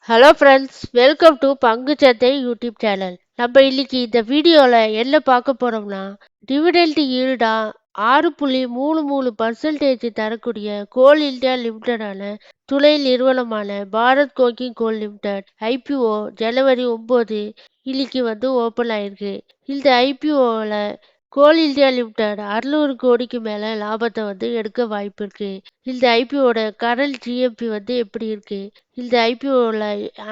Hello friends, welcome to பங்குச்சந்தை YouTube channel. நம்ம இன்னைக்கு இந்த வீடியோல என்ன பார்க்க போறோம்னா, டிவிடெண்ட் ஈல்டா 6.33% தரக்கூடிய கோல் இந்தியா லிமிடெடான துணை நிறுவனமான பாரத் கோக்கிங் கோல் லிமிடெட் ஐபிஓ ஜனவரி 9 இன்னைக்கு ஓபன் ஆயிருக்கு. இந்த ஐபிஓல கோல் இந்தியா லிமிடெட் 600 கோடிக்கு மேல லாபத்தை எடுக்க வாய்ப்பு இருக்கு. இந்த ஐபிஓட கரண்ட் ஜிஎம்பி எப்படி இருக்கு, இந்த ஐபிஓல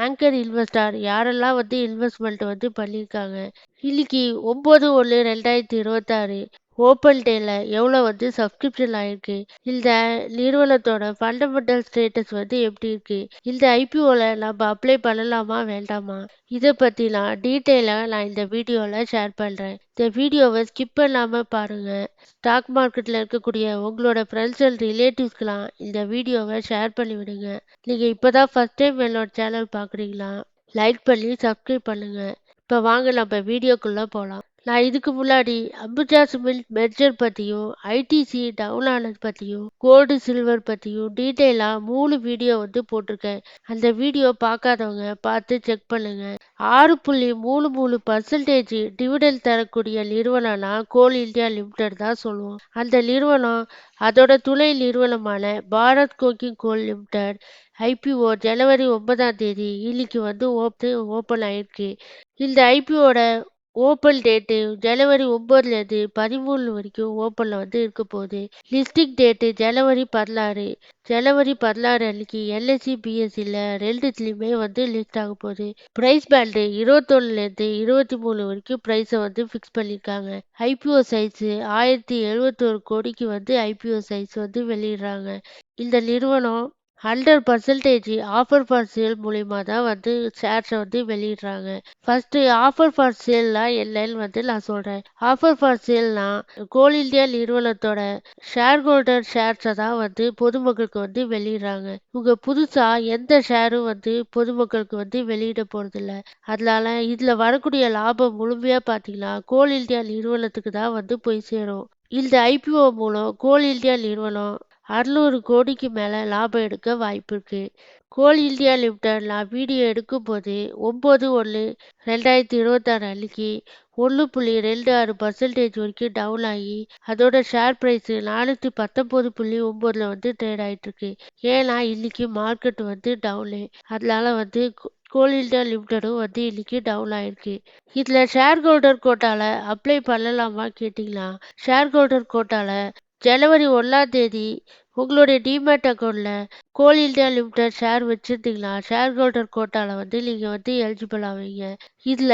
ஆங்கர் இன்வெஸ்டார் யாரெல்லாம் இன்வெஸ்ட்மெண்ட் பண்ணியிருக்காங்க, இன்னைக்கு 9/1/2026 ஓப்பன் டேல எவ்வளோ சப்ஸ்கிரிப்ஷன் ஆயிருக்கு, இந்த நிறுவனத்தோட ஃபண்டமெண்டல் ஸ்டேட்டஸ் எப்படி இருக்கு, இந்த ஐபிஓல நம்ம அப்ளை பண்ணலாமா வேண்டாமா, இதை பத்தி நான் இந்த வீடியோல ஷேர் பண்றேன். இந்த வீடியோவை ஸ்கிப் பண்ணாம பாருங்க. ஸ்டாக் மார்க்கெட்ல இருக்கக்கூடிய உங்களோட ஃப்ரெண்ட்ஸ் அண்ட் ரிலேட்டிவ்ஸ்க்கெலாம் இந்த வீடியோவை ஷேர் பண்ணி விடுங்க. நீங்க இப்பதான் ஃபர்ஸ்ட் டைம் என்னோட சேனல் பார்க்குறீங்களா, லைக் பண்ணி சப்ஸ்கிரைப் பண்ணுங்க. இப்போ வாங்க நம்ம வீடியோக்குள்ள போகலாம். நான் இதுக்கு முன்னாடி அம்புஜா சிமெண்ட் மெர்ஜர் பற்றியும் ஐடிசி டவுன் ஆனது பற்றியும் கோல்டு சில்வர் பற்றியும் டீட்டெயிலாக 3 வீடியோ போட்டிருக்கேன். அந்த வீடியோ பார்க்காதவங்க பார்த்து செக் பண்ணுங்க. 6.33% டிவிடெண்ட் தரக்கூடிய நிறுவனம்னா கோல் இந்தியா லிமிடெட் தான் சொல்லுவோம். அந்த நிறுவனம் அதோட துணை நிறுவனமான பாரத் கோக்கிங் கோல் லிமிடெட் ஐபிஓ ஜனவரி 9 இன்னைக்கு ஓப்பன் ஆயிருக்கு. இந்த ஐபிஓட ஓப்பன் டேட்டு ஜனவரி 9லேருந்து 13 வரைக்கும் ஓப்பனில் இருக்க போகுது. லிஸ்டிங் டேட்டு ஜனவரி 16 அன்னைக்கு எல்எஸ்சி பிஎஸ்சியில் ரெண்டுத்துலேயுமே லிஸ்ட் ஆக போகுது. ப்ரைஸ் பேண்டு 21லேருந்து 23 வரைக்கும் ப்ரைஸை ஃபிக்ஸ் பண்ணியிருக்காங்க. ஐபிஓ சைஸு 1071 கோடிக்கு ஐபிஓ சைஸ் வெளியிடுறாங்க. இந்த நிறுவனம் 100% ஆஃபர் ஃபார் சேல் மூலியமா தான் ஷேர்ஸை வெளியிடுறாங்க. ஃபர்ஸ்ட் ஆஃபர் ஃபார் சேல்னா என்னன்னு நான் சொல்றேன். ஆஃபர் ஃபார் சேல்னா கோல் இந்தியா நிறுவனத்தோட ஷேர் ஹோல்டர் ஷேர்ஸை தான் பொதுமக்களுக்கு வெளியிடுறாங்க. இவங்க புதுசா எந்த ஷேரும் பொதுமக்களுக்கு வெளியிட போறதில்ல. அதனால இதுல வரக்கூடிய லாபம் முழுமையா பார்த்தீங்கன்னா கோல் இந்தியா நிறுவனத்துக்கு தான் போய் சேரும். இந்த ஐபிஓ மூலம் கோல் இந்தியா நிறுவனம் 600 கோடிக்கு மேல லாபம் எடுக்க வாய்ப்பு இருக்கு. கோல் இந்தியா லிமிடெட் நான் வீடியோ எடுக்கும் போது 9/1/2026 அன்னைக்கு 1.26% வரைக்கும் டவுன் ஆகி அதோட ஷேர் பிரைஸ் 419.9 ட்ரேட் ஆயிட்டு இருக்கு. ஏன்னா இன்னைக்கு மார்க்கெட் டவுனு, அதனால கோல் இந்தியா லிமிடெடும் இன்னைக்கு டவுன் ஆயிருக்கு. இதுல ஷேர் ஹோல்டர் கோட்டால அப்ளை பண்ணலாமா கேட்டீங்களா, ஷேர் ஹோல்டர் கோட்டால ஜனவரி 1 உங்களுடைய டிமேட் அக்கௌண்ட்ல கோல் இந்தியா லிமிடெட் ஷேர் வச்சிருந்தீங்களா, ஷேர் ஹோல்டர் கோட்டால நீங்க எலிஜிபிள் ஆவீங்க. இதுல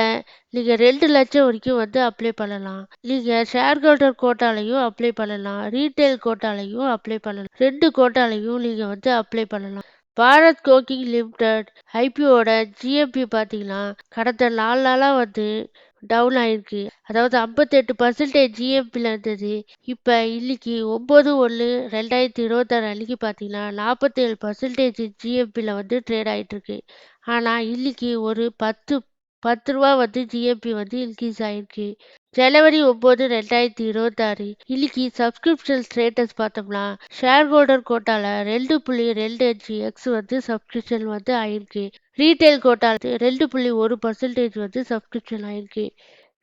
நீங்க 2 லட்சம் வரைக்கும் அப்ளை பண்ணலாம். நீங்க ஷேர் ஹோல்டர் கோட்டாலையும் அப்ளை பண்ணலாம், ரீட்டைல் கோட்டாலையும் அப்ளை பண்ணலாம். 2 கோட்டாலையும் நீங்க அப்ளை பண்ணலாம். பாரத் கோக்கிங் லிமிடெட் ஐபிஓட ஜிஎம்பி பார்த்தீங்கன்னா கடந்த 4 நாளா டவுன் ஆயிருக்கு. அதாவது 58% ஜிஎம்பியில் இருந்தது. இப்போ இன்னைக்கு 9/1/2026 அன்னைக்கு பார்த்தீங்கன்னா 47% ஜிஎம்பியில் ட்ரேட் ஆயிட்டு இருக்கு. ஆனால் இன்னைக்கு ஒரு 10 ரூபா ஜிஎம்பி இன்க்ரீஸ் ஆயிருக்கு. ஜனவரி 9 2026 இன்னைக்கு சப்ஸ்கிரிப்ஷன் ஸ்டேட்டஸ் பார்த்தோம்னா ஷேர் ஹோல்டர் கோட்டால 2.25x சப்ஸ்கிரிப்ஷன் ஆயிருக்கு. ரீட்டைல் கோட்டால 2.1% சப்ஸ்கிரிப்ஷன் ஆயிருக்கு.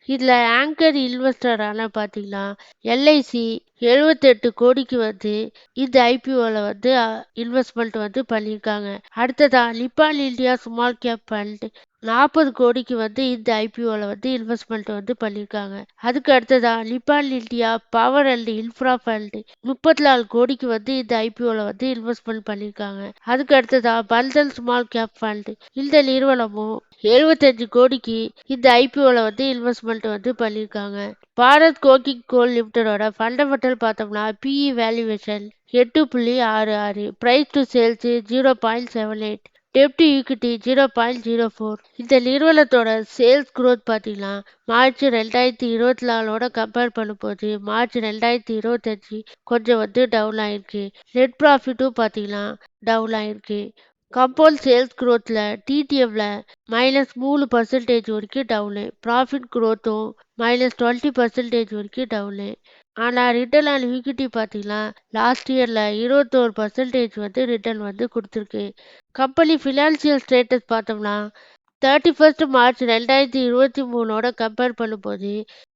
இதுல ஆங்கர் இன்வெஸ்டரான பார்த்தீங்கன்னா எல்ஐசி 78 கோடிக்கு இந்த ஐபிஓல இன்வெஸ்ட்மெண்ட் பண்ணியிருக்காங்க. அடுத்ததா நிப்பான் இந்தியா ஸ்மால் கேப் ஃபண்ட் 40 கோடிக்கு இந்த ஐபிஓல இன்வெஸ்ட்மெண்ட் பண்ணியிருக்காங்க. அதுக்கு அடுத்ததா நிப்பான் India power and infra fund 34 கோடிக்கு இந்த ஐபிஓல இன்வெஸ்ட்மெண்ட் பண்ணியிருக்காங்க. அதுக்கு அடுத்ததா பந்தன் ஸ்மால் கேப் ஃபண்ட், இந்த நிறுவனமும் 75 கோடிக்கு இந்த ஐபிஓல இன்வெஸ்ட்மெண்ட் பண்ணியிருக்காங்க. பாரத் கோக்கிங் கோல் லிமிடெடோட ஃபண்டமெண்டல் பார்த்தோம்னா PE valuation 8.66, price to sales 0.78, டெப்ட் ஈக்விட்டி 0.04. இந்த நிறுவனத்தோட சேல்ஸ் குரோத் பார்த்தீங்கன்னா மார்ச் 2024 கம்பேர் பண்ணும்போது மார்ச் 2025 கொஞ்சம் டவுன் ஆயிருக்கு. நெட் ப்ராஃபிட்டும் பார்த்தீங்கன்னா டவுன் ஆயிருக்கு. கம்பவுண்ட் சேல்ஸ் குரோத்ல டிடிஎம்ல -3% வரைக்கும் டவுனு, ப்ராஃபிட் குரோத்தும் -20% வரைக்கும் டவுனு. ஆனால் ரிட்டர்ன் ஆன் ஈக்விட்டி பார்த்தீங்கன்னா லாஸ்ட் இயரில் 21% வந்து ரிட்டர்ன் வந்து கொடுத்துருக்கு. கம்பெனி ஃபினான்சியல் ஸ்டேட்டஸ் பார்த்தோம்னா 31 மார்ச் 2023 கம்பேர் பண்ணும்போது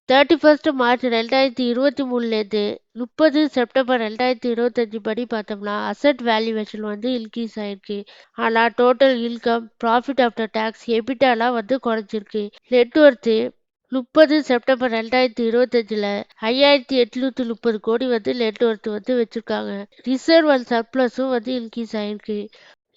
31 மார்ச் 2023லேருந்து 30 செப்டம்பர் 2025 படி பார்த்தோம்னா அசட் வேல்யூவேஷன் வந்து இன்க்ரீஸ் ஆயிருக்கு. ஆனால் total income, profit after tax, எபிட்டாலாம் வந்து குறைஞ்சிருக்கு. நெட்ஒர்த்து 30 செப்டம்பர் 2025ல் 5830 கோடி வந்து நெட்ஒர்த் வந்து வச்சிருக்காங்க. ரிசர்வ் அண்ட் சர்ப்ளஸும் வந்து இன்க்ரீஸ் ஆயிருக்கு.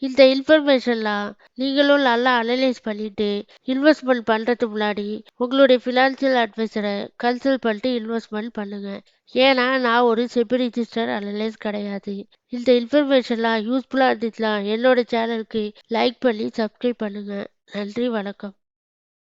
இந்த இன்ஃபர்மேஷன்லாம் நீங்களும் நல்லா அனலைஸ் பண்ணிட்டு இன்வெஸ்ட்மெண்ட் பண்ணுறதுக்கு முன்னாடி உங்களுடைய ஃபினான்ஷியல் அட்வைசரை கன்சல்ட் பண்ணிட்டு இன்வெஸ்ட்மெண்ட் பண்ணுங்க. ஏன்னா நான் ஒரு செபி ரிஜிஸ்டர் அனலைஸ் கிடையாது. இந்த இன்ஃபர்மேஷன்லாம் யூஸ்ஃபுல்லாக இருந்துச்சுன்னா என்னோட சேனலுக்கு லைக் பண்ணி சப்ஸ்கிரைப் பண்ணுங்க. நன்றி, வணக்கம்.